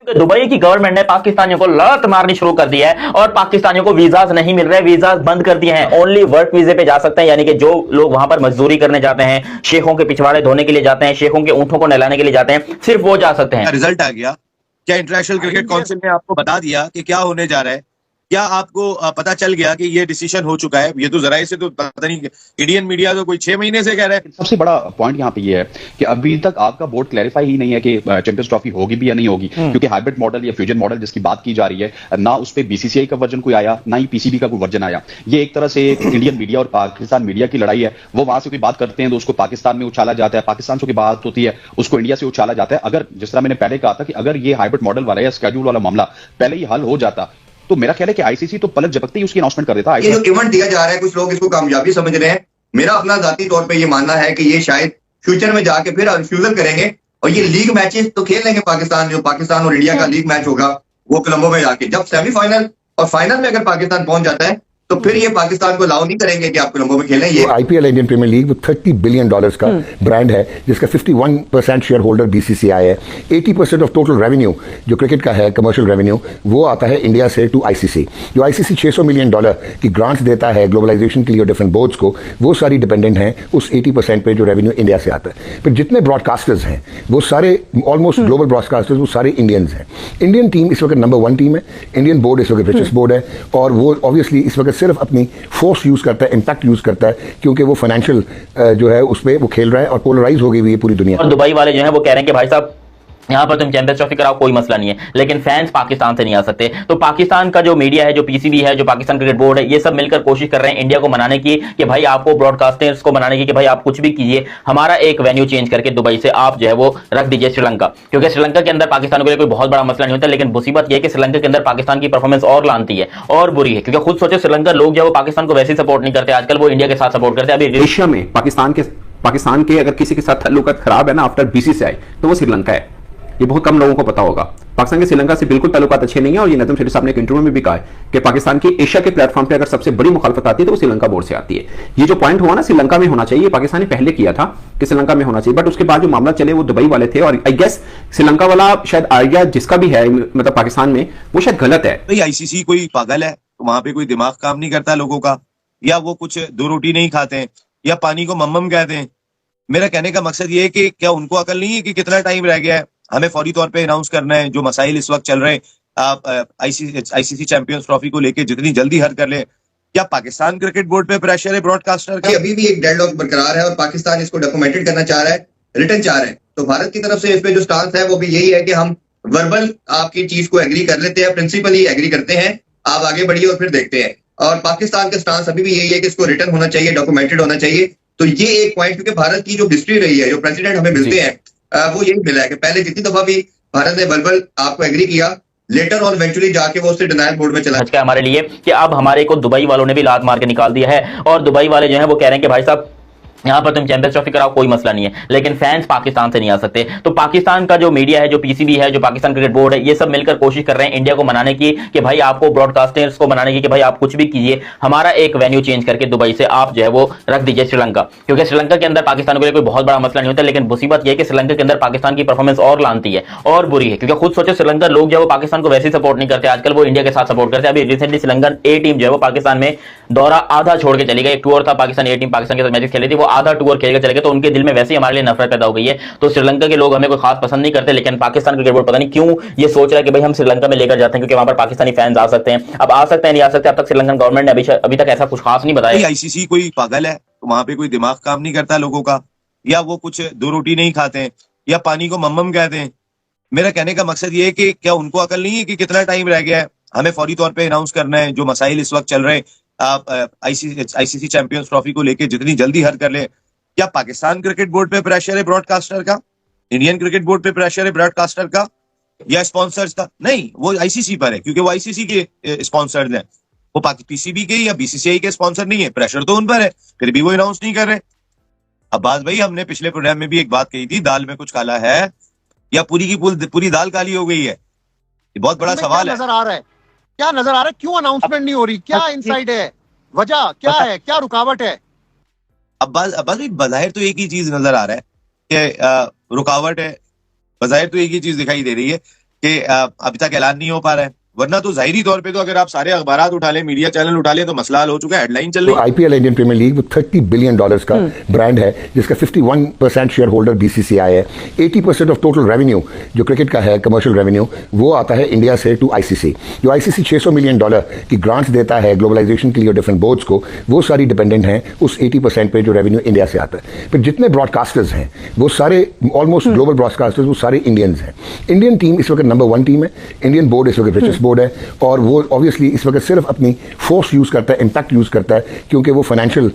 Dubai की government ने पाकिस्तानियों को लात मारनी शुरू कर दी है और पाकिस्तानियों को वीजाज नहीं मिल रहे, वीजाज बंद कर दिए हैं। ओनली वर्क वीजे पे जा सकते हैं, यानी कि जो लोग वहां पर मजदूरी करने जाते हैं, शेखों के पिछवाड़े धोने के लिए जाते हैं, शेखों के ऊंटों को नहलाने के लिए जाते हैं, सिर्फ वो जा सकते हैं। रिजल्ट आ गया क्या? इंटरनेशनल क्रिकेट काउंसिल ने आपको बता दिया कि क्या होने जा रहा है? क्या आपको पता चल गया कि ये डिसीजन हो चुका है? ये तो जरा से तो पता नहीं, इंडियन मीडिया तो कोई 6 महीने से कह रहा है। सबसे बड़ा पॉइंट यहाँ पे ये है कि अभी तक आपका बोर्ड क्लैरिफाई ही नहीं है कि चैंपियंस ट्रॉफी होगी भी या नहीं होगी, क्योंकि हाइब्रिड मॉडल या फ्यूजन मॉडल जिसकी बात की जा रही है, ना उस पर बीसीसीआई का वर्जन कोई आया, ना ही पीसीबी का कोई वर्जन आया। ये एक तरह से इंडियन मीडिया और पाकिस्तान मीडिया की लड़ाई है। वो वहां से कोई बात करते हैं तो उसको पाकिस्तान में उछाला जाता है, पाकिस्तान से कोई बात होती है उसको इंडिया से उछाला जाता है। अगर जिस तरह मैंने पहले कहा था कि अगर ये हाइब्रिड मॉडल वाला या स्केड्यूल वाला मामला पहले ही हल हो जाता तो मेरा ख्याल है कि आईसीसी तो पलक झपकते ही उसकी अनाउंसमेंट कर देता। ये जो इवेंट दिया जा रहा है, कुछ लोग इसको कामयाबी समझ रहे हैं। मेरा अपना जाती तौर पे ये मानना है कि ये शायद फ्यूचर में जाके फिर फ्यूजन करेंगे और ये लीग मैचेस तो खेल लेंगे। पाकिस्तान, जो पाकिस्तान और इंडिया का लीग मैच होगा वो कोलंबो में जाके, जब सेमीफाइनल और फाइनल में अगर पाकिस्तान पहुंच जाता है तो फिर ये पाकिस्तान को अलाउ नहीं करेंगे कि आप कोलंबो में खेलें। ये IPL Indian Premier League $30 billion का ब्रांड है, जिसका 51% शेयर होल्डर बीसीसीआई है। 80% ऑफ टोटल रेवेन्यू जो क्रिकेट का है, कमर्शियल रेवेन्यू, वो आता है इंडिया से टू आईसीसी। जो आईसीसी $600 मिलियन की ग्रांट्स देता है ग्लोबलाइजेशन के लिए और डिफरेंट बोर्ड्स को, वो सारी डिपेंडेंट हैं उस 80% पे जो रेवेन्यू इंडिया से आता है। फिर जितने ब्रॉडकास्टर्स हैं वो सारे ऑलमोस्ट ग्लोबल ब्रॉडकास्टर्स, वो सारे इंडियंस हैं। इंडियन टीम इस वक्त नंबर 1 टीम है। इंडियन बोर्ड इस वक्त रिचेस्ट बोर्ड है और वो ऑब्वियसली इस वक्त सिर्फ अपनी फोर्स यूज करता है, इंपैक्ट यूज करता है, क्योंकि वो फाइनेंशियल जो है उस पर वो खेल रहा है और पोलराइज हो गई हुई है पूरी दुनिया। और दुबई वाले जो है वो कह रहे हैं कि भाई साहब यहाँ पर तुम चैंपियंस ट्रॉफी कराओ, कोई मसला नहीं है, लेकिन फैंस पाकिस्तान से नहीं आ सकते। तो पाकिस्तान का जो मीडिया है, जो पीसीबी है, जो पाकिस्तान क्रिकेट बोर्ड है, ये सब मिलकर कोशिश कर रहे हैं इंडिया को मनाने की कि भाई आपको, ब्रॉडकास्टर्स को मनाने की कि भाई आप कुछ भी कीजिए, हमारा एक वेन्यू चेंज करके दुबई से आप जो है वो रख दीजिए श्रीलंका। क्योंकि श्रीलंका के अंदर पाकिस्तान के लिए कोई बहुत बड़ा मसला नहीं होता, लेकिन मुसीबत यह है कि श्रीलंका के अंदर पाकिस्तान की परफॉर्मेंस और लानती है और बुरी है। क्योंकि खुद सोचो, श्रीलंका लोग जो है वो पाकिस्तान को वैसे ही सपोर्ट नहीं करते, आजकल वो इंडिया के साथ सपोर्ट करते हैं। अभी एशिया में पाकिस्तान के अगर किसी के साथ ताल्लुकात खराब है ना आफ्टर बीसीसीआई, तो वो श्रीलंका है। ये बहुत कम लोगों को पता होगा। पाकिस्तान के श्रीलंका से बिल्कुल ताल्लुकात अच्छे नहीं है और ये नजम शेट्टी साहब ने एक इंटरव्यू में भी कहा है कि पाकिस्तान की एशिया के प्लेटफॉर्म पे अगर सबसे बड़ी मुखालफत आती है तो वो श्रीलंका बोर्ड से आती है। ये जो पॉइंट हुआ ना, श्रीलंका में होना चाहिए, पाकिस्तान ने पहले किया था कि श्रीलंका में होना चाहिए, बट उसके बाद जो मामला चले वो दुबई वाले थे और आई गेस श्रीलंका वाला शायद आइडिया जिसका भी है, मतलब पाकिस्तान में, वो शायद गलत है। भाई आईसीसी कोई पागल है? तो वहां पे कोई दिमाग काम नहीं करता लोगों का, या वो कुछ दो रोटी नहीं खाते हैं, या पानी को मम्मम कहते हैं? मेरा कहने का मकसद ये है कि क्या उनको अकल नहीं है कि कितना टाइम रह गया है, हमें फौरी तौर पे अनाउंस करना है जो मसाइल इस वक्त चल रहे हैं। आप आईसीसी चैंपियंस ट्रॉफी को लेके जितनी जल्दी हल कर ले। क्या पाकिस्तान क्रिकेट बोर्ड पे प्रेशर है ब्रॉडकास्टर का? अभी भी एक डेडलॉक बरकरार है और पाकिस्तान इसको डॉक्यूमेंटेड करना चाह रहा है, रिटर्न चाह रहे हैं। तो भारत की तरफ से इस पे जो स्टांस है वो भी यही है कि हम वर्बल आपकी चीज को एग्री कर लेते हैं, प्रिंसिपली एग्री करते हैं, आप आगे बढ़िए और फिर देखते हैं। और पाकिस्तान का स्टांस अभी भी यही है कि इसको रिटर्न होना चाहिए, डॉक्यूमेंटेड होना चाहिए। तो ये एक पॉइंट, क्योंकि भारत की जो हिस्ट्री रही है, जो प्रेसिडेंट हमें मिलते हैं, वो यही मिला है कि पहले जितनी दफा भी भारत ने वर्बल आपको एग्री किया, लेटर और इवेंचुअली जाके वो उससे डिनायल मोड में चला गया हमारे लिए कि अब हमारे को दुबई वालों ने भी लात मार के निकाल दिया है। और दुबई वाले जो है वो कह रहे हैं कि भाई साहब यहाँ पर तुम चैंपियंस ट्रॉफी कराओ, कोई मसला नहीं है, लेकिन फैंस पाकिस्तान से नहीं आ सकते। तो पाकिस्तान का जो मीडिया है, जो पीसीबी है, जो पाकिस्तान क्रिकेट बोर्ड है, ये सब मिलकर कोशिश कर रहे हैं इंडिया को मनाने की कि भाई आपको, ब्रॉडकास्टर्स को मनाने की कि भाई आप कुछ भी कीजिए, हमारा एक वेन्यू चेंज करके दुबई से आप जो है वो रख दीजिए श्रीलंका। क्योंकि श्रीलंका के अंदर पाकिस्तान के लिए कोई बहुत बड़ा मसला नहीं होता, लेकिन मुसीबत यह है कि श्रीलंका के अंदर पाकिस्तान की परफॉर्मेंस और लानती है और बुरी है। क्योंकि खुद सोचो, श्रीलंका लोग जो है वो पाकिस्तान को वैसे ही सपोर्ट नहीं करते, आजकल वो इंडिया के साथ सपोर्ट करते हैं। अभी रिसेंटली श्रीलंकन ए टीम जो है वो पाकिस्तान में दौरा आधा छोड़ के चली गई। एक टूर था, पाकिस्तान ए टीम पाकिस्तान के साथ मैचेस खेली थी, वो आधा टूर खेल के चले गए। तो उनके दिल में वैसे ही हमारे लिए नफरत पैदा हो गई है। तो श्रीलंका के लोग हमें कोई खास पसंद नहीं करते, लेकिन पाकिस्तान क्रिकेट बोर्ड पता नहीं क्यों ये सोच रहा है कि भाई हम श्रीलंका में लेकर जाते हैं क्योंकि वहां पर पाकिस्तानी फैंस आ सकते हैं। अब आ सकते हैं, नहीं आ सकते, अब तक श्रीलंकन गवर्नमेंट ने अभी तक ऐसा कुछ खास नहीं बताया। आईसीसी कोई पागल है? तो वहां पे कोई दिमाग काम नहीं करता लोगों का, या वो कुछ दो रोटी नहीं खाते हैं, या पानी को मम्मम कहते हैं? मेरा कहने का मकसद ये है कि क्या उनको अकल नहीं है कि कितना टाइम रह गया है, हमें फौरी तौर पे अनाउंस करना है जो मसाइल इस वक्त चल रहे हैं। आप आईसीसी चैंपियंस ट्रॉफी को लेके जितनी जल्दी हल कर ले। क्या पाकिस्तान क्रिकेट बोर्ड पे प्रेशर है ब्रॉडकास्टर का? इंडियन क्रिकेट बोर्ड पे प्रेशर है ब्रॉडकास्टर का या स्पॉन्सर्स का? नहीं, वो आईसीसी पर है, क्योंकि वो आईसीसी के स्पॉन्सर्स हैं। वो पीसीबी के या बीसीसीआई के स्पॉन्सर नहीं है। प्रेशर तो उन पर है, फिर भी वो अनाउंस नहीं कर रहे। अब्बास भाई, हमने पिछले प्रोग्राम में भी एक बात कही थी, दाल में कुछ काला है या पूरी की पूरी दाल काली हो गई है? ये बहुत बड़ा सवाल है। नजर आ रहा है, क्या नजर आ रहा है? क्यों अनाउंसमेंट नहीं हो रही? क्या इनसाइड है? वजह क्या है? क्या रुकावट है? अब्बास भाई, बज़ाहिर तो एक ही चीज नजर आ रहा है कि रुकावट है, बज़ाहिर तो एक ही चीज दिखाई दे रही है कि अभी तक ऐलान नहीं हो पा रहा है, वरना तो जाहिरी तौर पे तो अगर आप सारे अखबारात उठा लें, मीडिया चैनल उठा लें, तो मसला हल हो चुका है, हेडलाइन चल रही तो है। IPL Indian Premier League $30 billion का ब्रांड है, जिसका 51% शेयर होल्डर बीसीसीआई है। 80% ऑफ टोटल रेवेन्यू जो क्रिकेट का है, कमर्शियल रेवेन्यू, वो आता है इंडिया से टू आईसीसी। जो आईसीसी $600 मिलियन की ग्रांट्स देता है ग्लोबलाइजेशन के लिए डिफरेंट बोर्ड्स को, वो सारी डिपेंडेंट हैं उस 80% पे जो रेवेन्यू इंडिया से आता है। फिर जितने ब्रॉडकास्टर्स हैं वो सारे ऑलमोस्ट ग्लोबल ब्रॉडकास्टर्स, वो सारे इंडियंस हैं। इंडियन टीम इस वक्त नंबर 1 टीम है। इंडियन बोर्ड इस वक्त रिचेस्ट बोर्ड है, और वो ऑब्वियसली इस वक्त सिर्फ अपनी फोर्स यूज करता है, इम्पैक्ट यूज करता है, क्योंकि वो फाइनेंशियल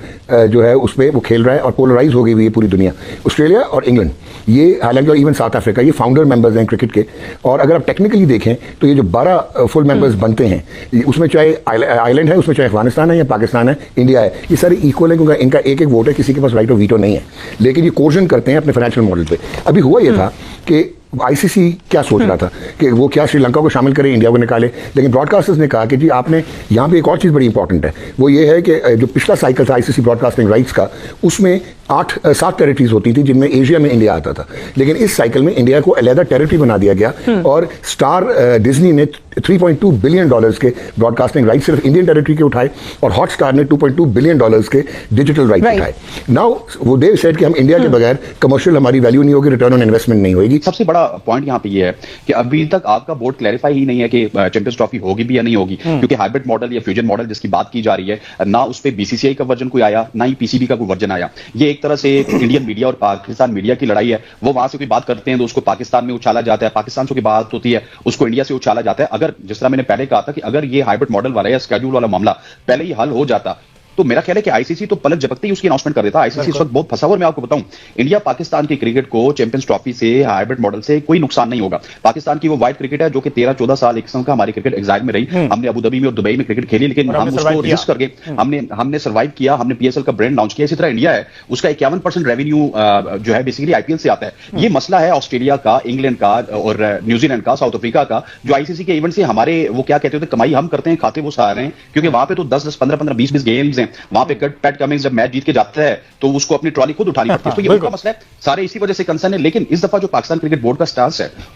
जो है उस पर वो खेल रहा है, और पोलराइज हो गई हुई है पूरी दुनिया। ऑस्ट्रेलिया और इंग्लैंड, ये हालांकि, और इवन साउथ अफ्रीका, ये फाउंडर मेंबर्स हैं क्रिकेट के। और अगर आप टेक्निकली देखें तो ये जो 12 फुल मेंबर्स बनते हैं, उसमें चाहे आइलैंड है, उसमें चाहे अफगानिस्तान है या पाकिस्तान है, इंडिया है, ये सारे इक्वल है, क्योंकि इनका एक एक वोट है, किसी के पास राइट ऑफ वीटो नहीं है। लेकिन ये कोर्जन करते हैं अपने फाइनेंशियल मॉडल पे। अभी हुआ ये था कि आईसीसी क्या सोच रहा था कि वो क्या श्रीलंका को शामिल करे, इंडिया को निकाले, लेकिन ब्रॉडकास्टर्स ने कहा कि जी आपने यहाँ पे एक और चीज़ बड़ी इंपॉर्टेंट है, वो ये है कि जो पिछला साइकिल था आईसीसी ब्रॉडकास्टिंग राइट्स का, उसमें 7 टेरिटरीज होती थी जिनमें एशिया में इंडिया आता था। लेकिन इस साइकिल में इंडिया को अलहदा टेरिटरी बना दिया गया, और स्टार डिज्नी ने $3.2 बिलियन के ब्रॉडकास्टिंग राइट सिर्फ इंडियन टेरिटरी के उठाए, और हॉटस्टार ने $2.2 बिलियन के डिजिटल राइट उठाए। नाउ वो दे सेड कि हम इंडिया के बगैर कमर्शियल हमारी वैल्यू नहीं होगी, रिटर्न ऑन इन्वेस्टमेंट नहीं होगी। सबसे बड़ा पॉइंट यहाँ पे ये है कि अभी तक आपका बोर्ड क्लैरिफाई ही नहीं है कि चैंपियंस ट्रॉफी होगी भी या नहीं होगी, क्योंकि हाइब्रिड मॉडल या फ्यूजन मॉडल जिसकी बात की जा रही है, ना उस पे बीसीसीआई का वर्जन कोई आया, ना ही पीसीबी का कोई वर्जन आया। ये एक तरह से इंडियन मीडिया और पाकिस्तान मीडिया की लड़ाई है। वो वहां से कोई बात करते हैं तो उसको पाकिस्तान में उछाला जाता है, पाकिस्तान से कोई बात होती है उसको इंडिया से उछाला जाता है। अगर जिस तरह मैंने पहले कहा था कि अगर ये हाइब्रिड मॉडल वाला या स्केड्यूल वाला मामला पहले ही हल हो जाता, तो मेरा ख्याल है कि आईसीसी तो पलक झपकते ही उसकी अनाउंसमेंट कर देता। आईसीसी इस वक्त बहुत फंसा हुआ है। मैं आपको बताऊं, इंडिया पाकिस्तान की क्रिकेट को चैंपियंस ट्रॉफी से, हाइब्रिड मॉडल से कोई नुकसान नहीं होगा। पाकिस्तान की वो वाइट क्रिकेट है जो कि 13-14 साल एक किस्म का हमारी क्रिकेट एग्जाइल में रही। हमने अबू धाबी में और दुबई में क्रिकेट खेली, लेकिन हम उसको रेजिस्ट करके हमने सर्वाइव किया, हमने पीएसएल का ब्रांड लॉन्च किया। इसी तरह इंडिया है, उसका 51% रेवेन्यू जो है बेसिकली आईपीएल से आता है। ये मसला है ऑस्ट्रेलिया का, इंग्लैंड का और न्यूजीलैंड का, साउथ अफ्रीका का, जो आईसीसी के इवेंट से हमारे वो क्या कहते होते, कमाई हम करते हैं, खाते वो सारे हैं, क्योंकि वहां पे तो 10-10, 15-15, 20-20 गेम्स हैं। वहां पे पैट कमिंस जब मैच जीत के जाता है तो उसको अपनी ट्रॉली खुद उठानी पड़ती है। तो ये उनका मसला है, सारे इसी वजह से कंसर्न है। लेकिन इस दफा जो पाकिस्तान क्रिकेट बोर्ड का स्टांस है